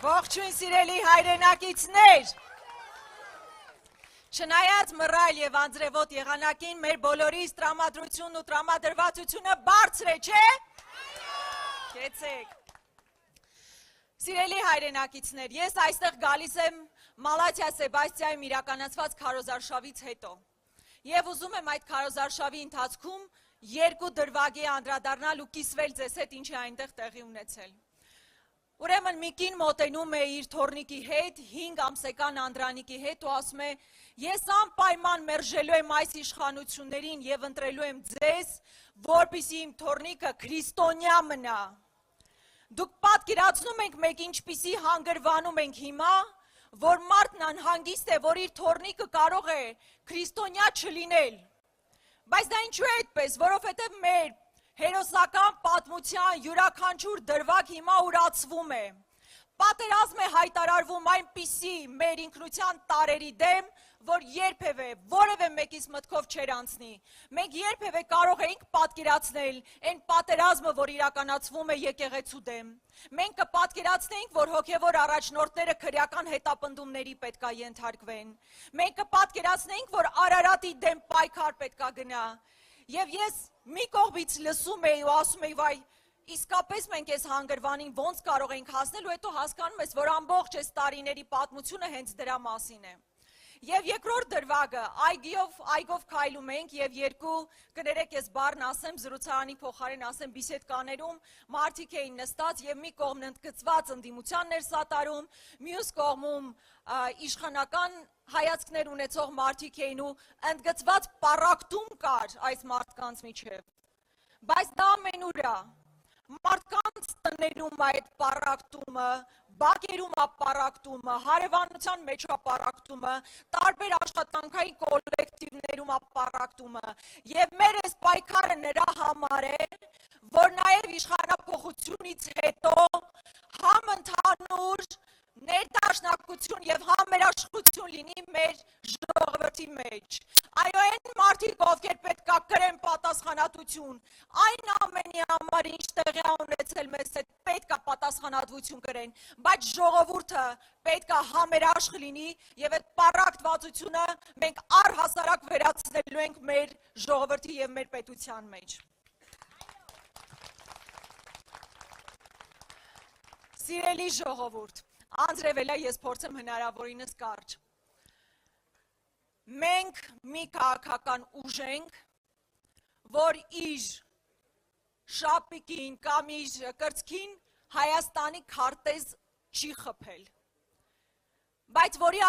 Ողջույն սիրելի հայրենակիցներ, չնայած մռայլ և անձրևոտ եղանակին մեր բոլորիս տրամադրությունն ու տրամադրվածությունը բարձր է, չէ՞։ Կեցեք։ Սիրելի հայրենակիցներ, ես այստեղ գալիս եմ Մալաթիա Սեբաստիայում իրականացված քարոզարշավից հետո և ուզում եմ այդ քարոզարշավի ընթացքում երկու դրվագի անդրադառնալ ու կիսվել ձեզ հետ ինչ է այնտեղ տեղի ունեցել։ Ուրեմն մի կին մոտենում է իր թոռնիկի հետ, 5 ամսական Անդրանիկի հետ ու ասում է, ես անպայման մերժելու եմ այս իշխանություններին և ընտրելու եմ ձեզ, որպեսզի իմ թոռնիկը քրիստոնյա մնա։ Դուք պատկերացնում եք մեկ ինչպիսի հանգրվանում ենք հիմա, որ մարդն անհանգիստ է, որ իր թոռնիկը կարող է քրիստոնյա չլինել։ Բայց դա ինչու է այդպես, որովհետև մեր հերոսական պատմության յուրաքանչյուր դրվագ հիմա ուրացվում է։ Պատերազմ է հայտարարվում այնպիսի մեր ինքնության տարերի դեմ, որ երբևէ որևէ մեկից մտքով չեր անցնի։ Մենք երբևէ կարող էինք պատկերացնել այն պատերազմը, որ իրականացվում է եկեղեցու դեմ։ Մենք կպատկերացնեինք, որ հոգևոր առաջնորդները քրեական հետապնդումների պետքա ենթարկվեն։ Մենք կպատկերացնեինք, որ Արարատի դեմ պայքար պետքա գնա։ Եվ ես մի կողմից լսում էի ու ասում էի, վայ, իսկապես մենք այս հանգրվանին ոնց կարող ենք հասնել ու հետո հասկանում ես, որ ամբողջ այս տարիների պատմությունը հենց դրա մասին է։ Եվ երկրորդ դրվագը, այգով քայլում ենք և երկու, կներեք ես բառն ասեմ, զրուցարանի փոխարեն ասեմ բիսեդկաներում, մարդիկ էին նստած և մի կողմն ընդգծված ընդդիմությանն էր սատարում, մյուս կողմում իշխանական հայացքներ ունեցող մարդիկ էին ու ընդգծված պառակտում կար այս մարդկանց միջև։ Բայց դա ամենուր է, մարդկանց տներում այդ պառակտումը, բակերում է պառակտումը, հարևանության մեջ է պառակտումը, տարբեր աշխատանքային կոլեկտիվներում է պառակտումը և մեր այս պայքարը նրա համար է, որ նաև իշխանափոխությունից հետո համընդհանուր ներդաշնակություն և համերաշխություն լինի մեր ժողովրդի մեջ։ Այո, այն մարդիկ, ովքեր պետքա կրեն պատասխանատվություն, այն ամենի համար, ինչ տեղի է ունեցել մեզ հետ, պետքա պատասխանատվություն կրեն, բայց ժողովուրդը պետքա համերաշխ լինի և այդ պառակտվածությունը մենք առհասարակ վերացնելու ենք մեր ժողովրդի և մեր պետության մեջ։ Սիրելի ժողովուրդ, անձրևելա ես փորձեմ հնարավորինս կարճ։ Մենք մի քաղաքական ուժ ենք, որ իր շապիկին կամ իր կրծքին Հայաստանի քարտեզ չի խփել, բայց որի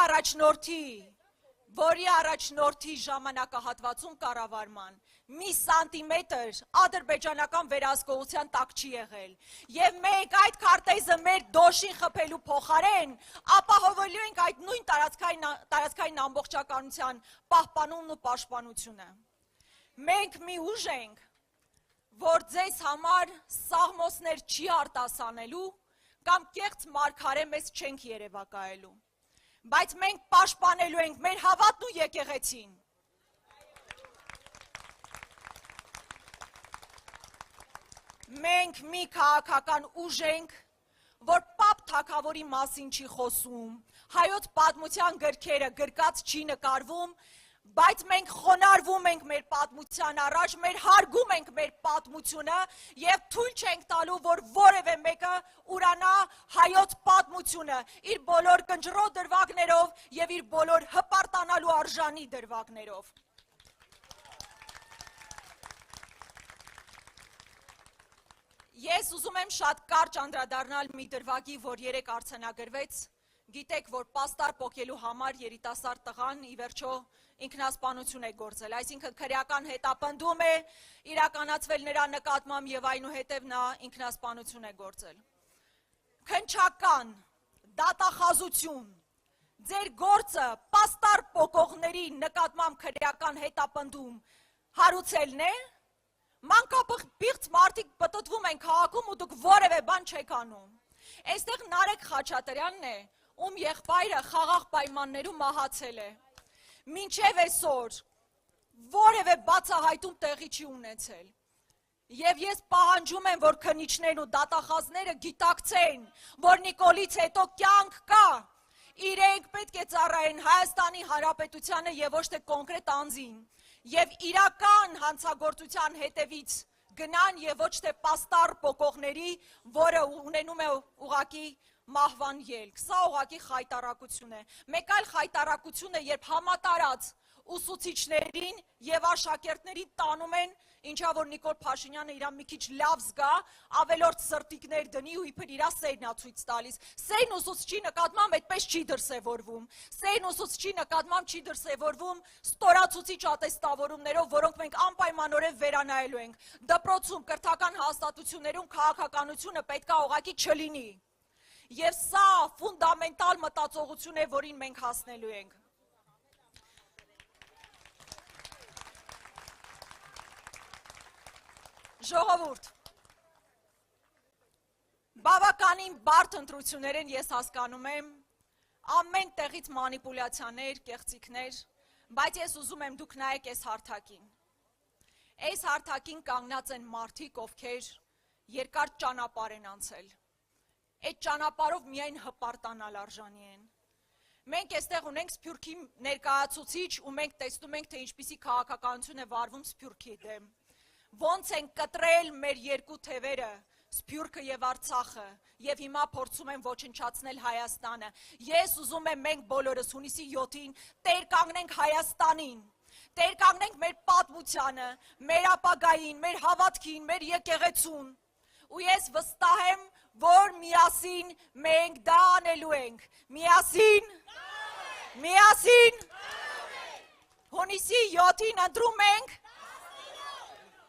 առաջնորդի ժամանակահատվածում կառավարման մի սանտիմետր ադրբեջանական վերահսկողության տակ չի եղել և մենք այդ քարտեզը մեր դոշին խփելու փոխարեն ապահովելու ենք այդ նույն տարածքային ամբողջականության պահպանումն ու պաշտպանությունը։ Մենք մի ուժ ենք, որ ձեզ համար սաղմոսներ չի արտասանելու կամ կեղծ մարգարե մեզ չենք երևակայելու, բայց մենք պաշտպանելու ենք մեր հավատն ու եկեղեցին։ Մենք մի քաղաքական ուժ ենք, որ պապ թագավորի մասին չի խոսում, հայոց պատմության գրքերը գրկած չի նկարվում, բայց մենք խոնարհվում ենք մեր պատմության առաջ, մեր հարգում ենք մեր պատմությունը և թույլ չենք տալու, որ որևէ մեկը ուրանա հայոց պատմությունը իր բոլոր կնճռոտ դրվագներով և իր բոլոր հպարտանալու արժանի դրվագներով։ Ես ուզում եմ շատ կարճ անդրադառնալ մի դրվագի, որ երեկ արձանագրվեց, գիտեք, որ պաստար պոկելու համար երիտասարդ տղան ի վերջո ինքնասպանություն է գործել, այսինքն քրեական հետապնդում է իրականացվել նրա նկատմամբ և այնուհետև նա ինքնասպանություն է գործել։ Քննչական, դատախազություն, ձեր գործը պաստար պոկողների նկատմամբ քրեական հետապնդում հարուցելն է, մանկապիղծ մարդիկ պտտվում են քաղաքում ու դուք որևէ բան չեք անում։ Այստեղ Նարեկ Խաչատրյանն է, ում եղբայրը խաղաղ պայմաններում մահացել է։ Մինչև այսօր որևէ բացահայտում տեղի չի ունեցել։ Եվ ես պահանջում եմ, որ քննիչներն ու դատախազները գիտակցեն, որ Նիկոլից հետո կյանք կա։ Իրենք պետք է ծառայեն Հայաստանի Հանրապետությանը եւ ոչ թե կոնկրետ անձին։ Եվ իրական հանցագործության հետևից գնան եւ ոչ թե պաստառ պոկողների, որը ունենում է ուղակի մահվան ելք։ Սա ուղակի խայտարակություն է։ Մեկ այլ խայտարակություն է, երբ համատարած ուսուցիչներին եւ աշակերտներին տանում են, ինչա որ Նիկոլ Փաշինյանը իրան մի քիչ լավ զգա, ավելորդ սրտիկներ դնի ու իբր իրա սերն է ցույց տալիս։ Սերն ուսուցչի նկատմամբ այդպես չի դրսևորվում։ Սերն ուսուցչի նկատմամբ չի դրսևորվում ստորացուցիչ ատեստավորումներով, որոնք մենք անպայմանորեն վերանայելու ենք։ Դպրոցում, կրթական հաստատություններում քաղաքականությունը պետքա ուղղակի չլինի։ Եվ սա ֆունդամենտալ մտածողություն է, որին մենք հասնելու ենք։ Ժողովուրդ, բավականին բարդ ընտրություններ են, ես հասկանում եմ, ամեն տեղից մանիպուլյացիաներ, կեղծիքներ, բայց ես ուզում եմ դուք նայեք այս հարթակին։ Այս հարթակին կանգնած են մարդիկ, ովքեր երկար ճանապարհ են անցել։ Այդ ճանապարհով միայն հպարտանալ արժանի են։ Մենք այստեղ ունենք Սփյուռքի ներկայացուցիչ ու մենք տեսնում ենք, թե ինչպիսի քաղաքականություն է վարվում Սփյուռքի դեմ։ Ոնց են կտրել մեր երկու թևերը, Սփյուռքը եւ Արցախը, եւ հիմա փորձում են ոչնչացնել Հայաստանը։ Ես ուզում եմ մենք բոլորս հունիսի 7-ին տեր կանգնենք Հայաստանին, տեր կանգնենք մեր պատմությանը, մեր ապագային, մեր հավատքին, մեր եկեղեցուն։ Ու ես վստահ եմ, որ միասին մենք դա անելու ենք։ Միասին, միասին, հունիսի 7-ին ընտրում ենք